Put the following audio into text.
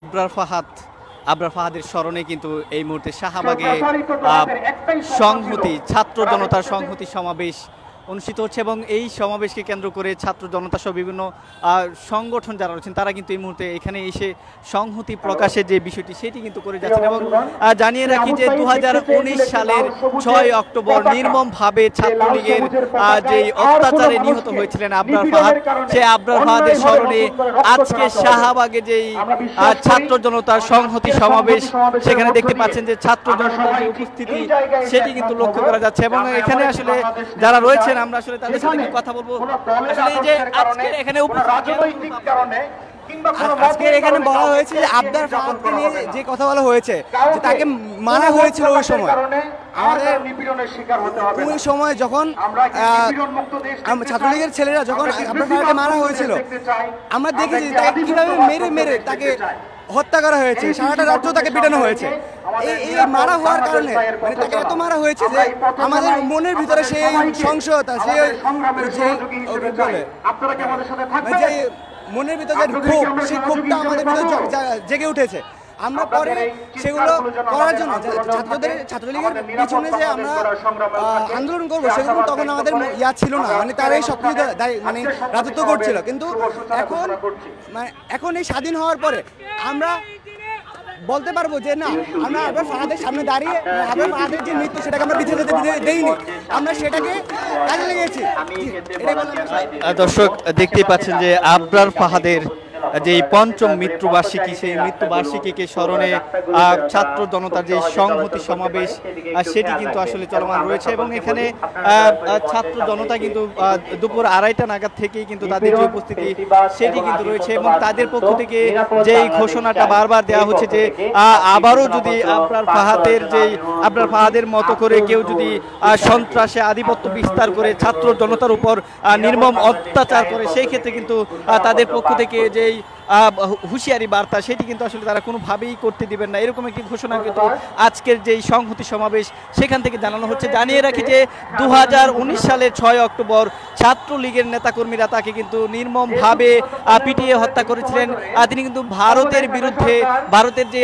আবরার ফাহাদের স্মরণে কিন্তু এই মুহূর্তে শাহবাগে সংহতি ছাত্র জনতার সংহতি সমাবেশ অনুষ্ঠিত হচ্ছে এবং এই সমাবেশকে কেন্দ্র করে ছাত্র জনতা সহ বিভিন্ন সংগঠন যারা রয়েছেন তারা কিন্তু এই মুহূর্তে এখানে এসে সংহতি প্রকাশের যে বিষয়টি সেটি কিন্তু করে যাচ্ছেন এবং জানিয়ে রাখি যে 2019 সালের 6 অক্টোবর নির্মমভাবে ছাত্রলীগের যে অত্যাচারে নিহত হয়েছিলেন আবরার ফাহাদ, সেই আবরার ফাহাদের স্মরণে আজকে শাহবাগে যেই ছাত্র জনতার সংহতি সমাবেশ সেখানে দেখতে পাচ্ছেন যে ছাত্র জনতার যে উপস্থিতি সেটি কিন্তু লক্ষ্য করা যাচ্ছে এবং এখানে আসলে যারা রয়েছে আমরা আসলে তাদের সাথে কথা বলবো। আসলে এই যে আজকে এখানে আজকে এখানে বলা হয়েছে যে আবরার ফাহাদকে নিয়ে যে কথা বলা হয়েছে যে তাকে মারা হয়েছিল ওই সময় আমাদের ওই সময় যখন ছাত্রলীগের ছেলেরা যখন আবরার ফাহাদকে মারা হয়েছিল আমরা দেখেছি তাকে কিভাবে মেরে মেরে তাকে হত্যা করা হয়েছে, সারাটা রাত্র তাকে পিটানো হয়েছে। এই মারা হওয়ার কারণে মানে তাকে এত মারা হয়েছে যে আমাদের মনের ভিতরে সেই সংশয়তা সেই মনের ভিতরে যে ক্ষোভ সেই ক্ষোভটা আমাদের ভিতরে জেগে উঠেছে। আমরা পরে সেগুলো করার জন্য ছাত্রলীগের পিছনে যে আমরা আন্দোলন করবো সেগুলো তখন আমাদের ইয়া ছিল না, মানে তারাই সবকিছু মানে রাজত্ব করছিল। কিন্তু এখন এই স্বাধীন হওয়ার পরে আমরা বলতে পারবো যে না, আমরা আবরার ফাহাদের সামনে দাঁড়িয়ে আবরার ফাহাদের যে মৃত্যু সেটাকে আমরা পিছিয়ে যেতে দেইনি, আমরা সেটাকে কাজে লেগেছি। দর্শক দেখতেই পাচ্ছেন যে আবরার ফাহাদের যে পঞ্চম মৃত্যুবার্ষিকী সেই মৃত্যুবার্ষিকীকে স্মরণে ছাত্র জনতার যে সংহতি সমাবেশ সেটি কিন্তু আসলে চলমান রয়েছে এবং এখানে ছাত্র জনতা কিন্তু দুপুর 2:30 নাগাদ থেকেই কিন্তু তাদের যে উপস্থিতি সেটি কিন্তু রয়েছে এবং তাদের পক্ষ থেকে যেই ঘোষণাটা বারবার দেওয়া হচ্ছে যে আবারও যদি আবরার ফাহাদের মতো করে কেউ যদি সন্ত্রাসে আধিপত্য বিস্তার করে ছাত্র জনতার উপর নির্মম অত্যাচার করে সেই ক্ষেত্রে কিন্তু তাদের পক্ষ থেকে যেই হুঁশিয়ারি বার্তা সেটি কিন্তু আসলে তারা কোনোভাবেই করতে দিবেন না, এরকম একটি ঘোষণা কিন্তু আজকের যেই সংহতি সমাবেশ সেখান থেকে জানানো হচ্ছে। জানিয়ে রাখি যে 2019 সালের 6 অক্টোবর ছাত্রলীগের নেতাকর্মীরা তাকে কিন্তু নির্মমভাবে পিটিয়ে হত্যা করেছিলেন। তিনি কিন্তু ভারতের বিরুদ্ধে ভারতের যে